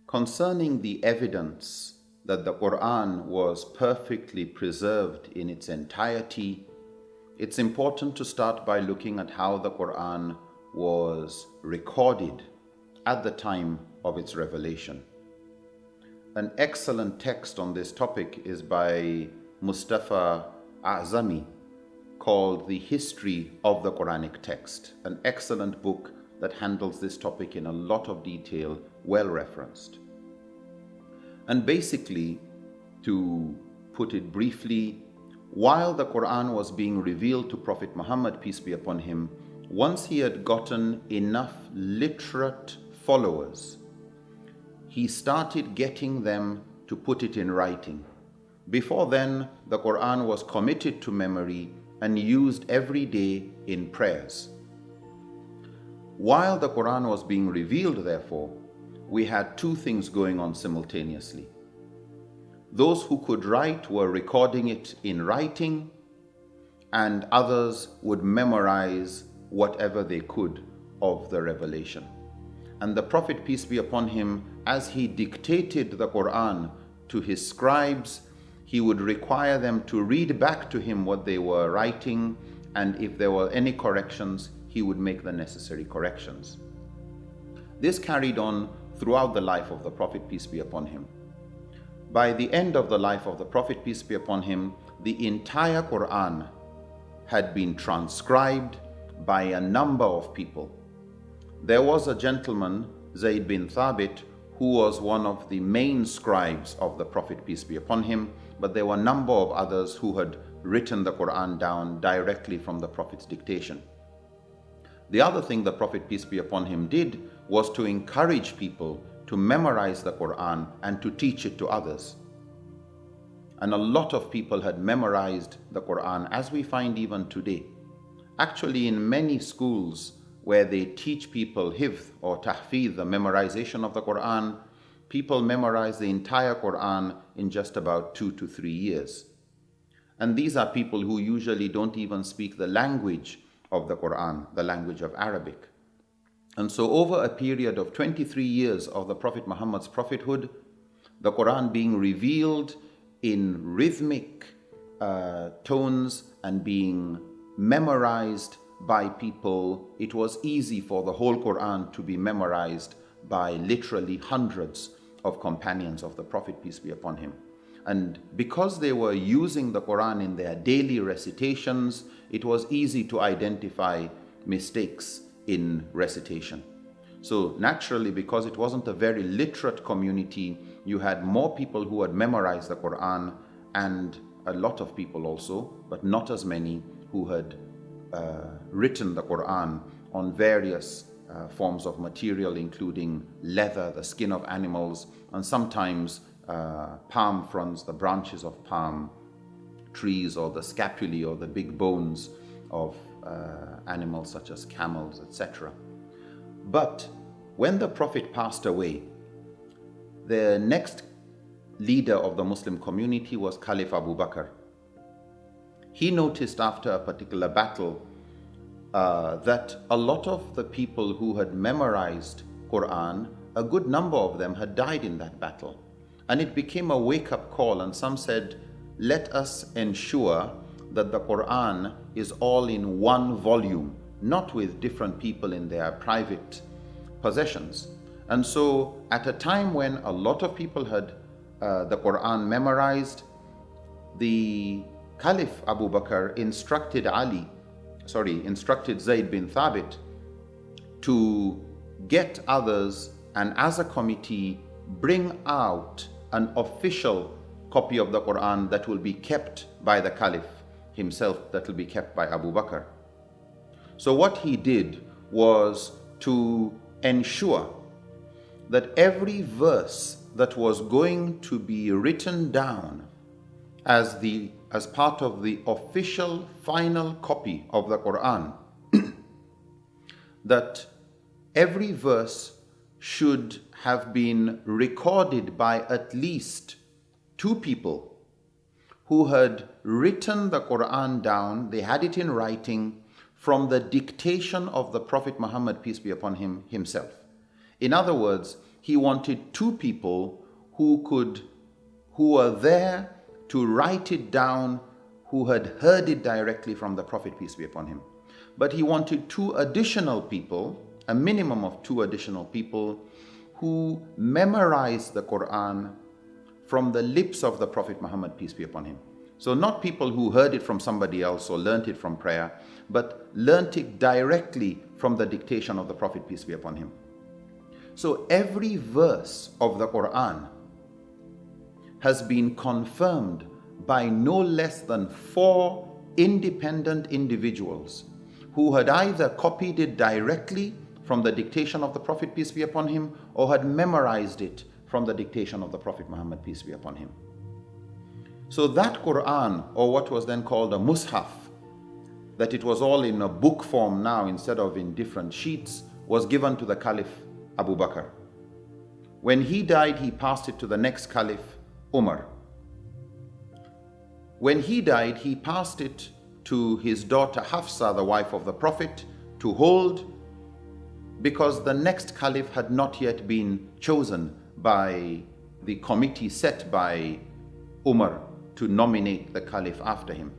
Concerning the evidence that the Quran was perfectly preserved in its entirety, it's important to start by looking at how the Quran was recorded at the time of its revelation. An excellent text on this topic is by Mustafa Azami called The History of the Quranic Text, an excellent book that handles this topic in a lot of detail, well referenced. And basically, to put it briefly, while the Quran was being revealed to Prophet Muhammad, peace be upon him, once he had gotten enough literate followers, he started getting them to put it in writing. Before then, the Quran was committed to memory and used every day in prayers. While the Quran was being revealed, therefore, we had two things going on simultaneously. Those who could write were recording it in writing, and others would memorize whatever they could of the revelation. And the Prophet, peace be upon him, as he dictated the Quran to his scribes, he would require them to read back to him what they were writing, and if there were any corrections, he would make the necessary corrections. This carried on throughout the life of the Prophet, peace be upon him. By the end of the life of the Prophet, peace be upon him, the entire Quran had been transcribed by a number of people. There was a gentleman, Zayd bin Thabit, who was one of the main scribes of the Prophet, peace be upon him, but there were a number of others who had written the Quran down directly from the Prophet's dictation. The other thing the Prophet, peace be upon him, did was to encourage people to memorize the Quran and to teach it to others. And a lot of people had memorized the Quran, as we find even today. Actually, in many schools where they teach people hifz or tahfidh, the memorization of the Quran, people memorize the entire Quran in just about 2 to 3 years. And these are people who usually don't even speak the language of the Quran, the language of Arabic. And so over a period of 23 years of the Prophet Muhammad's prophethood, the Quran being revealed in rhythmic tones and being memorized by people, it was easy for the whole Quran to be memorized by literally hundreds of companions of the Prophet, peace be upon him. And because they were using the Quran in their daily recitations, it was easy to identify mistakes in recitation. So naturally, because it wasn't a very literate community, you had more people who had memorized the Quran and a lot of people also, but not as many, who had written the Quran on various forms of material, including leather, the skin of animals, and sometimes palm fronds, the branches of palm trees, or the scapulae or the big bones of animals such as camels, etc. But when the Prophet passed away, the next leader of the Muslim community was Caliph Abu Bakr. He noticed after a particular battle that a lot of the people who had memorized Quran, a good number of them had died in that battle. And it became a wake-up call, and some said, let us ensure that the Quran is all in one volume, not with different people in their private possessions. And so at a time when a lot of people had the Quran memorized, the Caliph Abu Bakr instructed Zayd bin Thabit to get others and as a committee bring out an official copy of the Quran that will be kept by the Caliph himself, that will be kept by Abu Bakr. So what he did was to ensure that every verse that was going to be written down as part of the official final copy of the Quran, that every verse should have been recorded by at least 2 people who had written the Quran down. They had it in writing from the dictation of the Prophet Muhammad, peace be upon him, himself. In other words, he wanted two people who were there to write it down, who had heard it directly from the Prophet, peace be upon him. But he wanted two additional people, a minimum of two additional people, who memorized the Quran from the lips of the Prophet Muhammad, peace be upon him. So not people who heard it from somebody else or learnt it from prayer, but learnt it directly from the dictation of the Prophet, peace be upon him. So every verse of the Quran has been confirmed by no less than 4 independent individuals who had either copied it directly from the dictation of the Prophet, peace be upon him, or had memorized it from the dictation of the Prophet Muhammad, peace be upon him. So that Quran, or what was then called a Mus'haf, that it was all in a book form now instead of in different sheets, was given to the Caliph Abu Bakr. When he died, he passed it to the next Caliph, Umar. When he died, he passed it to his daughter Hafsa, the wife of the Prophet, to hold, because the next Caliph had not yet been chosen by the committee set by Umar to nominate the Caliph after him.